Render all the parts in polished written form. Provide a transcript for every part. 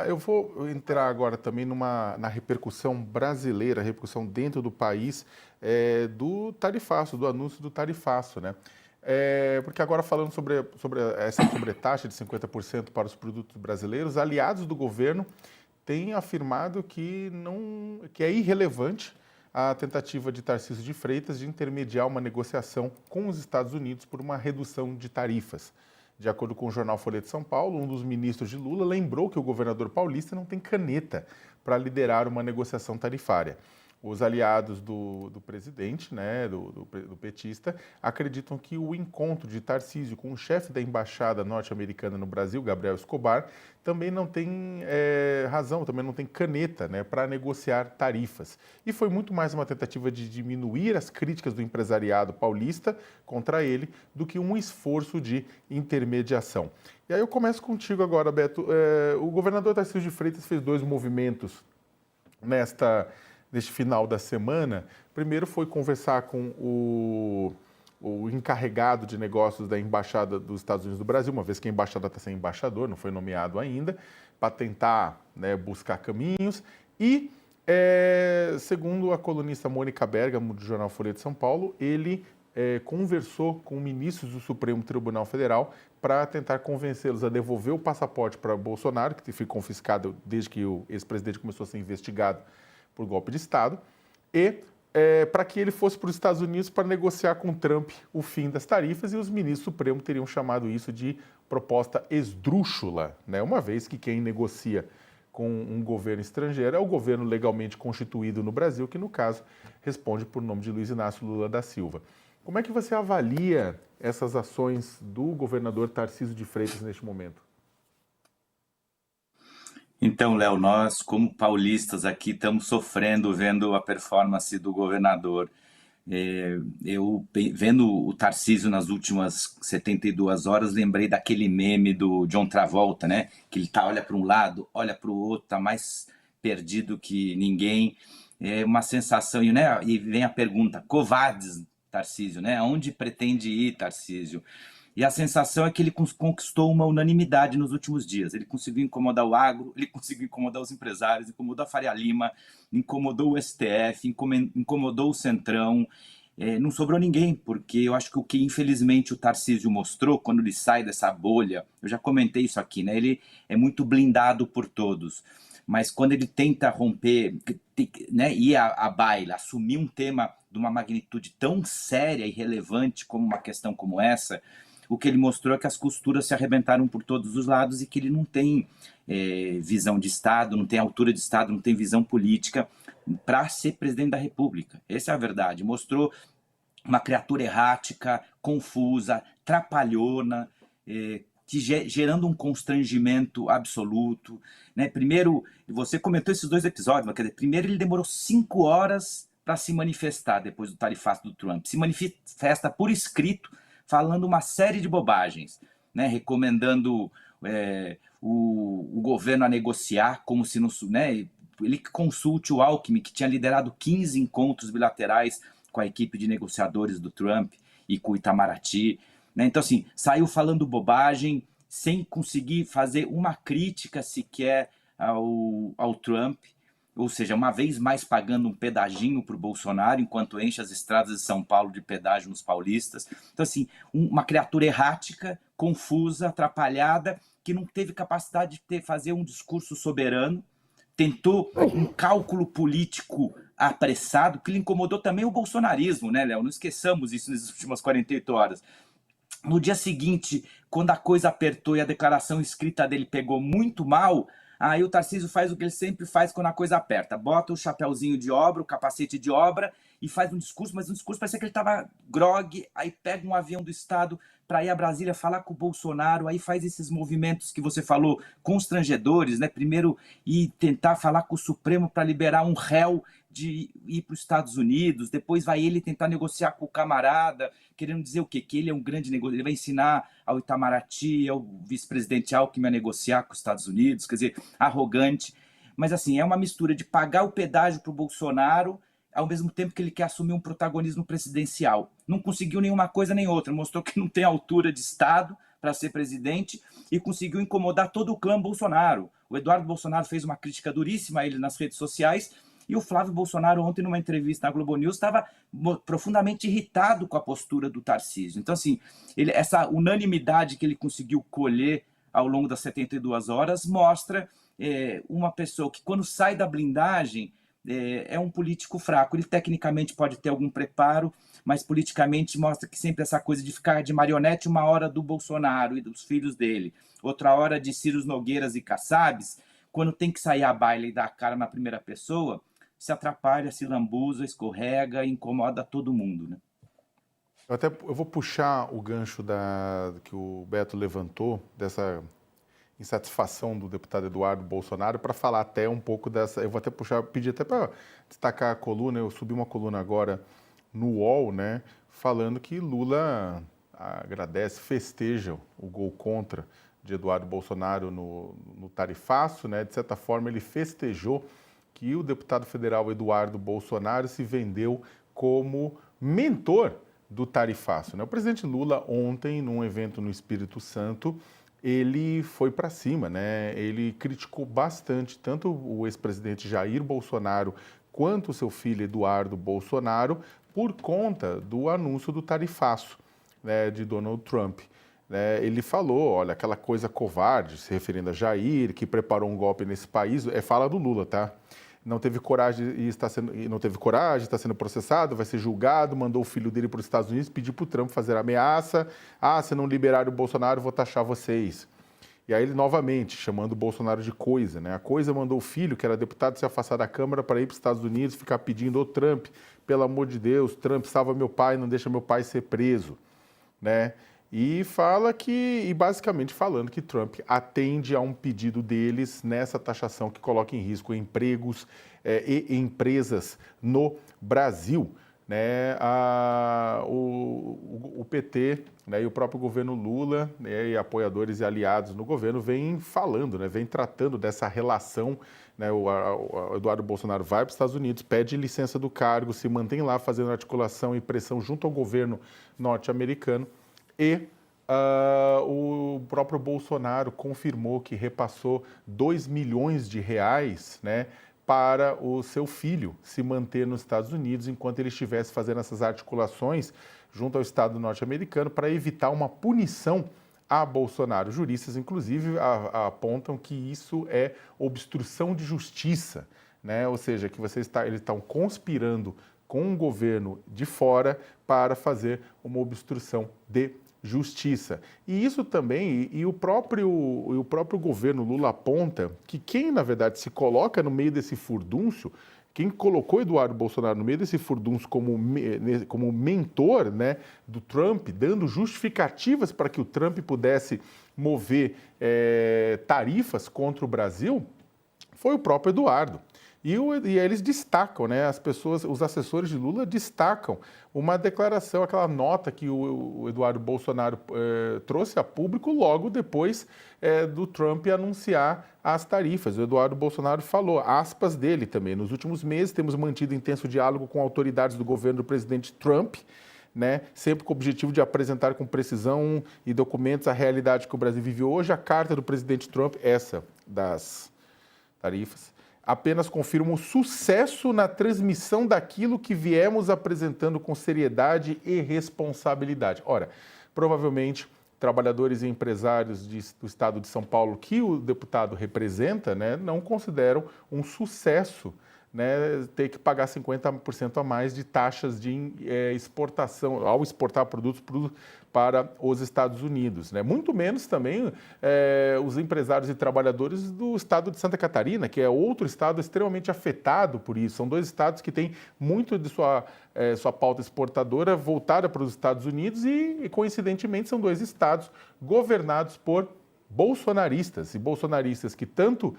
Eu vou entrar agora também na repercussão brasileira, repercussão dentro do país, do tarifaço, do anúncio do tarifaço, né? Porque agora falando sobre essa sobretaxa de 50% para os produtos brasileiros, aliados do governo têm afirmado que é irrelevante a tentativa de Tarcísio de Freitas de intermediar uma negociação com os Estados Unidos por uma redução de tarifas. De acordo com o jornal Folha de São Paulo, um dos ministros de Lula lembrou que o governador paulista não tem caneta para liderar uma negociação tarifária. Os aliados do presidente, né, do petista, acreditam que o encontro de Tarcísio com o chefe da embaixada norte-americana no Brasil, Gabriel Escobar, também não tem razão, também não tem caneta, né, para negociar tarifas. E foi muito mais uma tentativa de diminuir as críticas do empresariado paulista contra ele do que um esforço de intermediação. E aí eu começo contigo agora, Beto. O governador Tarcísio de Freitas fez dois movimentos neste final da semana. Primeiro foi conversar com o encarregado de negócios da Embaixada dos Estados Unidos do Brasil, uma vez que a embaixada está sem embaixador, não foi nomeado ainda, para tentar, né, buscar caminhos. E, segundo a colunista Mônica Bergamo, do jornal Folha de São Paulo, ele conversou com ministros do Supremo Tribunal Federal para tentar convencê-los a devolver o passaporte para Bolsonaro, que foi confiscado desde que o ex-presidente começou a ser investigado por golpe de Estado, e para que ele fosse para os Estados Unidos para negociar com Trump o fim das tarifas, e os ministros do Supremo teriam chamado isso de proposta esdrúxula, né? Uma vez que quem negocia com um governo estrangeiro é o governo legalmente constituído no Brasil, que no caso responde por nome de Luiz Inácio Lula da Silva. Como é que você avalia essas ações do governador Tarcísio de Freitas neste momento? Então, Léo, nós, como paulistas aqui, estamos sofrendo vendo a performance do governador. Eu, vendo o Tarcísio nas últimas 72 horas, lembrei daquele meme do John Travolta, né? Que ele olha para um lado, olha para o outro, está mais perdido que ninguém. É uma sensação, né? E vem a pergunta, covardes, Tarcísio, né? Aonde pretende ir, Tarcísio? E a sensação é que ele conquistou uma unanimidade nos últimos dias. Ele conseguiu incomodar o agro, ele conseguiu incomodar os empresários, incomodou a Faria Lima, incomodou o STF, incomodou o Centrão. Não sobrou ninguém, porque eu acho que o que infelizmente o Tarcísio mostrou quando ele sai dessa bolha, eu já comentei isso aqui, né? Ele é muito blindado por todos, mas quando ele tenta romper, né, ir à baila, assumir um tema de uma magnitude tão séria e relevante como uma questão como essa, o que ele mostrou é que as costuras se arrebentaram por todos os lados e que ele não tem visão de Estado, não tem altura de Estado, não tem visão política para ser presidente da República. Essa é a verdade. Mostrou uma criatura errática, confusa, trapalhona, gerando um constrangimento absoluto, né? Primeiro, você comentou esses dois episódios, quer dizer, primeiro ele demorou 5 horas para se manifestar depois do tarifaço do Trump. Se manifesta por escrito, falando uma série de bobagens, né? Recomendando o governo a negociar, como se não... Né? Ele consulte o Alckmin, que tinha liderado 15 encontros bilaterais com a equipe de negociadores do Trump e com o Itamaraty, né? Então, assim, saiu falando bobagem, sem conseguir fazer uma crítica sequer ao Trump, ou seja, uma vez mais pagando um pedaginho para o Bolsonaro, enquanto enche as estradas de São Paulo de pedágio nos paulistas. Então, assim, uma criatura errática, confusa, atrapalhada, que não teve capacidade de fazer um discurso soberano, tentou um cálculo político apressado, que lhe incomodou também o bolsonarismo, né, Léo? Não esqueçamos isso nas últimas 48 horas. No dia seguinte, quando a coisa apertou e a declaração escrita dele pegou muito mal, aí o Tarcísio faz o que ele sempre faz quando a coisa aperta. Bota o chapéuzinho de obra, o capacete de obra e faz um discurso, mas um discurso parecia que ele estava grogue, aí pega um avião do Estado para ir a Brasília falar com o Bolsonaro, aí faz esses movimentos que você falou, constrangedores, né? Primeiro ir tentar falar com o Supremo para liberar um réu de ir para os Estados Unidos, depois vai ele tentar negociar com o camarada, querendo dizer o quê? Que ele é um grande negociador, ele vai ensinar ao Itamaraty, ao vice-presidente Alckmin a negociar com os Estados Unidos, quer dizer, arrogante. Mas assim, é uma mistura de pagar o pedágio para o Bolsonaro, ao mesmo tempo que ele quer assumir um protagonismo presidencial. Não conseguiu nenhuma coisa nem outra, mostrou que não tem altura de Estado para ser presidente e conseguiu incomodar todo o clã Bolsonaro. O Eduardo Bolsonaro fez uma crítica duríssima a ele nas redes sociais e o Flávio Bolsonaro, ontem, numa entrevista na Globo News, estava profundamente irritado com a postura do Tarcísio. Então, assim, essa unanimidade que ele conseguiu colher ao longo das 72 horas mostra uma pessoa que, quando sai da blindagem, é um político fraco. Ele, tecnicamente, pode ter algum preparo, mas politicamente mostra que sempre essa coisa de ficar de marionete, uma hora do Bolsonaro e dos filhos dele, outra hora de Ciro Nogueiras e Kassabs, quando tem que sair a baila e dar a cara na primeira pessoa, se atrapalha, se lambuza, escorrega e incomoda todo mundo, né? Eu vou puxar o gancho que o Beto levantou, dessa insatisfação do deputado Eduardo Bolsonaro, para falar até um pouco dessa. Eu vou até pedir até para destacar a coluna. Eu subi uma coluna agora no UOL, né, falando que Lula agradece, festeja o gol contra de Eduardo Bolsonaro no tarifaço, né? De certa forma, ele festejou que o deputado federal Eduardo Bolsonaro se vendeu como mentor do tarifaço, né? O presidente Lula, ontem, num evento no Espírito Santo, ele foi para cima, né? Ele criticou bastante tanto o ex-presidente Jair Bolsonaro quanto o seu filho Eduardo Bolsonaro por conta do anúncio do tarifaço, né, de Donald Trump. Ele falou, olha, aquela coisa covarde, se referindo a Jair, que preparou um golpe nesse país, fala do Lula, tá? Não teve coragem está sendo processado, vai ser julgado, mandou o filho dele para os Estados Unidos, pediu para o Trump fazer ameaça. Se não liberar o Bolsonaro, vou taxar vocês. E aí ele novamente, chamando o Bolsonaro de coisa, né? A coisa mandou o filho, que era deputado, se afastar da Câmara para ir para os Estados Unidos, ficar pedindo, ô Trump, pelo amor de Deus, Trump, salva meu pai, não deixa meu pai ser preso, né? E basicamente falando que Trump atende a um pedido deles nessa taxação que coloca em risco empregos e empresas no Brasil. Né? O PT, né, e o próprio governo Lula, né, e apoiadores e aliados no governo vêm falando, né, vêm tratando dessa relação. Né, o Eduardo Bolsonaro vai para os Estados Unidos, pede licença do cargo, se mantém lá fazendo articulação e pressão junto ao governo norte-americano. E o próprio Bolsonaro confirmou que repassou 2 milhões de reais, né, para o seu filho se manter nos Estados Unidos enquanto ele estivesse fazendo essas articulações junto ao Estado norte-americano para evitar uma punição a Bolsonaro. Juristas, inclusive, apontam que isso é obstrução de justiça, né? Ou seja, que eles estão conspirando com o governo de fora para fazer uma obstrução de justiça. E isso também, o próprio governo Lula aponta que quem, na verdade, se coloca no meio desse furdúncio, quem colocou Eduardo Bolsonaro no meio desse furdúncio como mentor, né, do Trump, dando justificativas para que o Trump pudesse mover tarifas contra o Brasil, foi o próprio Eduardo. E eles destacam, né? Os assessores de Lula destacam uma declaração, aquela nota que o Eduardo Bolsonaro trouxe a público logo depois do Trump anunciar as tarifas. O Eduardo Bolsonaro falou, aspas dele também, nos últimos meses temos mantido intenso diálogo com autoridades do governo do presidente Trump, né, sempre com o objetivo de apresentar com precisão e documentos a realidade que o Brasil vive hoje. A carta do presidente Trump, essa das tarifas, apenas confirma o sucesso na transmissão daquilo que viemos apresentando com seriedade e responsabilidade. Ora, provavelmente, trabalhadores e empresários do estado de São Paulo que o deputado representa, né, não consideram um sucesso, né, ter que pagar 50% a mais de taxas de exportação, ao exportar produtos para os Estados Unidos. Né? Muito menos também os empresários e trabalhadores do estado de Santa Catarina, que é outro estado extremamente afetado por isso. São dois estados que têm muito de sua pauta exportadora voltada para os Estados Unidos e, coincidentemente, são dois estados governados por bolsonaristas, e bolsonaristas que tanto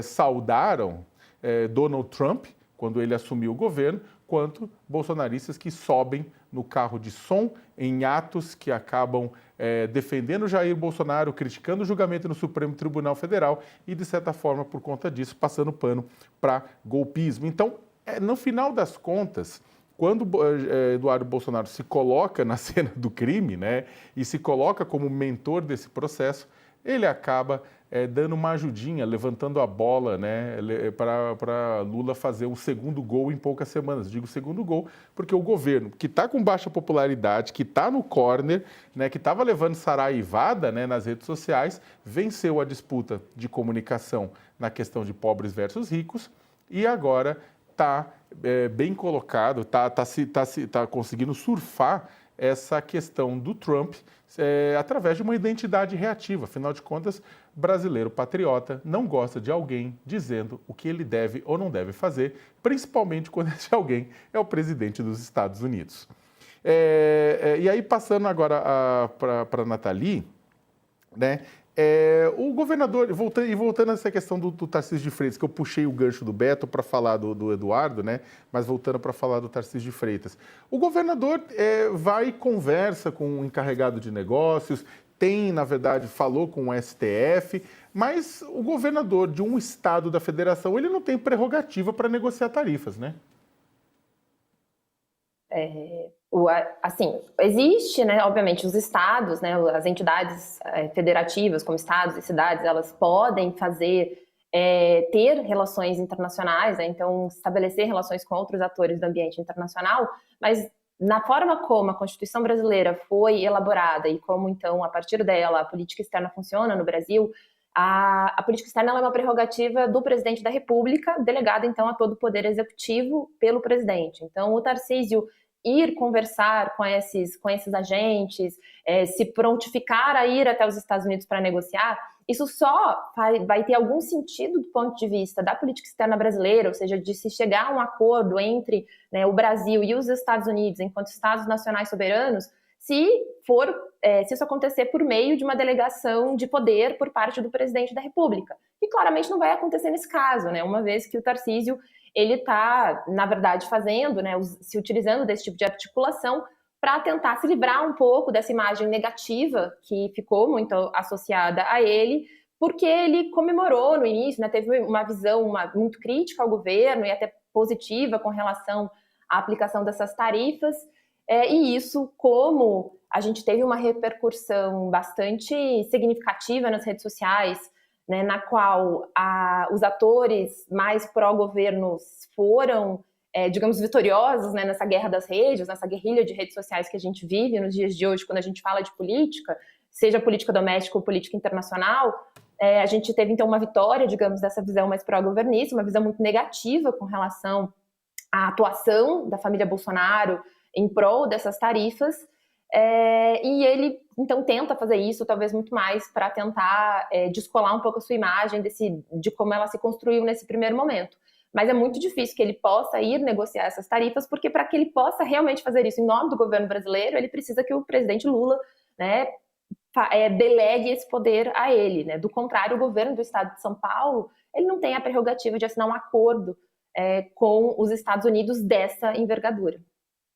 saudaram Donald Trump, quando ele assumiu o governo, quanto bolsonaristas que sobem no carro de som em atos que acabam defendendo Jair Bolsonaro, criticando o julgamento no Supremo Tribunal Federal e, de certa forma, por conta disso, passando pano para golpismo. Então, no final das contas, quando Eduardo Bolsonaro se coloca na cena do crime, né, e se coloca como mentor desse processo, ele acaba dando uma ajudinha, levantando a bola, né, para Lula fazer um segundo gol em poucas semanas. Digo segundo gol porque o governo, que está com baixa popularidade, que está no corner, né, que estava levando saraivada, né, nas redes sociais, venceu a disputa de comunicação na questão de pobres versus ricos e agora está bem colocado, está conseguindo surfar essa questão do Trump através de uma identidade reativa. Afinal de contas, brasileiro patriota não gosta de alguém dizendo o que ele deve ou não deve fazer, principalmente quando esse alguém é o presidente dos Estados Unidos. E aí, passando agora para a Nathalie, né? O governador, voltando a essa questão do Tarcísio de Freitas, que eu puxei o gancho do Beto para falar do Eduardo, né? Mas voltando para falar do Tarcísio de Freitas. O governador vai e conversa com o encarregado de negócios, na verdade, falou com o STF, mas o governador de um estado da federação, ele não tem prerrogativa para negociar tarifas, né? Assim, existe, né, obviamente, os estados, né, as entidades federativas, como estados e cidades, elas podem ter relações internacionais, né, então estabelecer relações com outros atores do ambiente internacional, mas na forma como a Constituição brasileira foi elaborada e como, então, a partir dela, a política externa funciona no Brasil, a política externa é uma prerrogativa do presidente da República, delegada, então, a todo o poder executivo pelo presidente. Então, o Tarcísio ir conversar com esses agentes, se prontificar a ir até os Estados Unidos para negociar, isso só vai ter algum sentido do ponto de vista da política externa brasileira, ou seja, de se chegar a um acordo entre, né, o Brasil e os Estados Unidos enquanto Estados nacionais soberanos, se isso acontecer por meio de uma delegação de poder por parte do presidente da República. E claramente não vai acontecer nesse caso, né, uma vez que o Tarcísio ele está, na verdade, fazendo, né, se utilizando desse tipo de articulação para tentar se livrar um pouco dessa imagem negativa que ficou muito associada a ele, porque ele comemorou no início, né, teve uma visão muito crítica ao governo e até positiva com relação à aplicação dessas tarifas, e isso, como a gente teve uma repercussão bastante significativa nas redes sociais, né, na qual os atores mais pró-governo foram, digamos, vitoriosos, né, nessa guerra das redes, nessa guerrilha de redes sociais que a gente vive nos dias de hoje, quando a gente fala de política, seja política doméstica ou política internacional, a gente teve, então, uma vitória, digamos, dessa visão mais pró-governista, uma visão muito negativa com relação à atuação da família Bolsonaro em prol dessas tarifas, e ele, então, tenta fazer isso, talvez muito mais para tentar descolar um pouco a sua imagem de como ela se construiu nesse primeiro momento. Mas é muito difícil que ele possa ir negociar essas tarifas, porque para que ele possa realmente fazer isso em nome do governo brasileiro, ele precisa que o presidente Lula, né, delegue esse poder a ele, né? Do contrário, o governo do estado de São Paulo, ele não tem a prerrogativa de assinar um acordo com os Estados Unidos dessa envergadura.